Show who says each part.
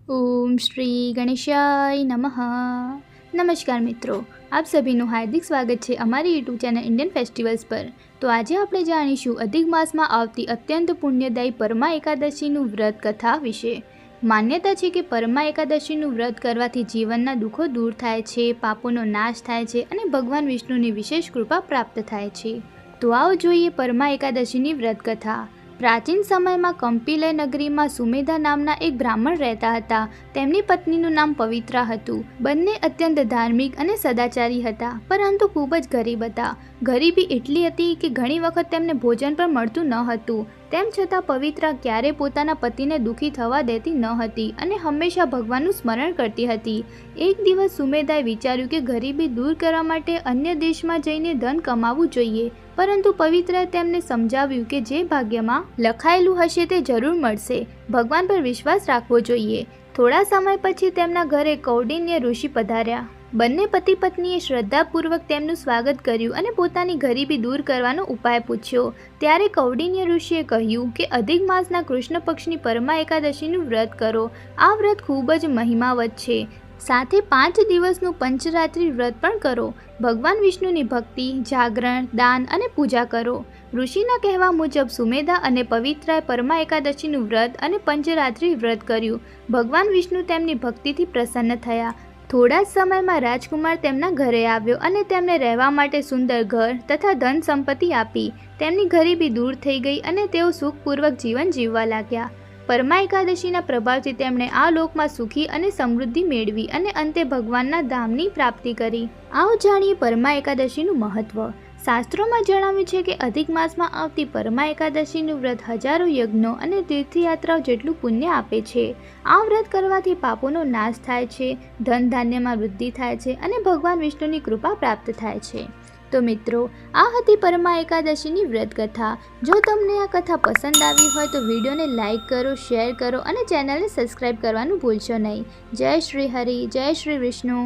Speaker 1: ओम श्री गणेशाय नमः। नमस्कार मित्रों, आप सभीનું હાર્દિક સ્વાગત છે અમારી યુટ્યુબ ચેનલ ઇન્ડિયન ફેસ્ટિવલ્સ પર। તો આજે આપણે જાણીશું અધિક માસમાં આવતી અત્યંત પુણ્યદાયી પરમા એકાદશીનું વ્રત કથા વિશે। માન્યતા છે કે પરમા એકાદશીનું વ્રત કરવાથી જીવનના દુઃખો દૂર થાય છે, પાપોનો નાશ થાય છે અને ભગવાન વિષ્ણુની વિશેષ કૃપા પ્રાપ્ત થાય છે। તો આવો જોઈએ પરમા એકાદશીની વ્રત કથા। પ્રાચીન સમયમાં કંપિલય નગરીમાં સુમેધા નામના એક બ્રાહ્મણ રહેતા હતા। તેમની પત્નીનું નામ પવિત્રા હતું। બંને અત્યંત ધાર્મિક અને સદાચારી હતા, પરંતુ ખૂબ જ ગરીબ હતા। ગરીબી એટલી હતી કે ઘણી વખત તેમને ભોજન પણ મળતું ન હતું। તેમ છતાં પવિત્રા ક્યારેય પોતાના પતિને દુઃખી થવા દેતી ન હતી અને હંમેશા ભગવાનનું સ્મરણ કરતી હતી। એક દિવસ સુમેધાએ વિચાર્યું કે ગરીબી દૂર કરવા માટે અન્ય દેશમાં જઈને ધન કમાવવું જોઈએ, પરંતુ પવિત્રાએ તેમને સમજાવ્યું કે જે ભાગ્યમાં લખાયેલું હશે તે જરૂર મળશે, ભગવાન પર વિશ્વાસ રાખવો જોઈએ। થોડા સમય પછી તેમના ઘરે કૌંડિન્ય ઋષિ પધાર્યા। બંને પતિ પત્નીએ શ્રદ્ધાપૂર્વક તેમનું સ્વાગત કર્યું અને પોતાની ગરીબી દૂર કરવાનો ઉપાય પૂછ્યો। ત્યારે કૌંડિન્ય ઋષિએ કહ્યું કે અધિક માસના કૃષ્ણ પક્ષની પરમા એકાદશીનું વ્રત કરો। આ વ્રત ખૂબ જ મહિમાવત છે। સાથે 5 દિવસનું પંચરાત્રિ વ્રત પણ કરો। ભગવાન વિષ્ણુની ભક્તિ, જાગરણ, દાન અને પૂજા કરો। ઋષિના કહેવા મુજબ સુમેધા અને પવિત્રાએ પરમા એકાદશીનું વ્રત અને પંચરાત્રિ વ્રત કર્યું। ભગવાન વિષ્ણુ તેમની ભક્તિથી પ્રસન્ન થયા। થોડા જ સમયમાં રાજકુમાર તેમના ઘરે આવ્યો અને તેમને રહેવા માટે સુંદર ઘર તથા ધન સંપત્તિ આપી। તેમની ગરીબી દૂર થઈ ગઈ અને તેઓ સુખપૂર્વક જીવન જીવવા લાગ્યા। પરમા એકાદશીના પ્રભાવથી તેમણે આ લોકમાં સુખી અને સમૃદ્ધિ મેળવી અને અંતે ભગવાનના ધામની પ્રાપ્તિ કરી। આવો જાણીએ પરમા એકાદશીનું મહત્વ। શાસ્ત્રોમાં જણાવ્યું છે કે અધિક માસમાં આવતી પરમા એકાદશીનું વ્રત હજારો યજ્ઞો અને તીર્થયાત્રાઓ જેટલું પુણ્ય આપે છે। આ વ્રત કરવાથી પાપોનો નાશ થાય છે, ધન ધાન્યમાં વૃદ્ધિ થાય છે અને ભગવાન વિષ્ણુની કૃપા પ્રાપ્ત થાય છે। તો મિત્રો, આ હતી પરમા એકાદશીની વ્રત કથા। જો તમને આ કથા પસંદ આવી હોય તો વિડીયોને લાઇક કરો, શેર કરો અને ચેનલને સબસ્ક્રાઈબ કરવાનું ભૂલશો નહીં। જય શ્રી હરિ, જય શ્રી વિષ્ણુ।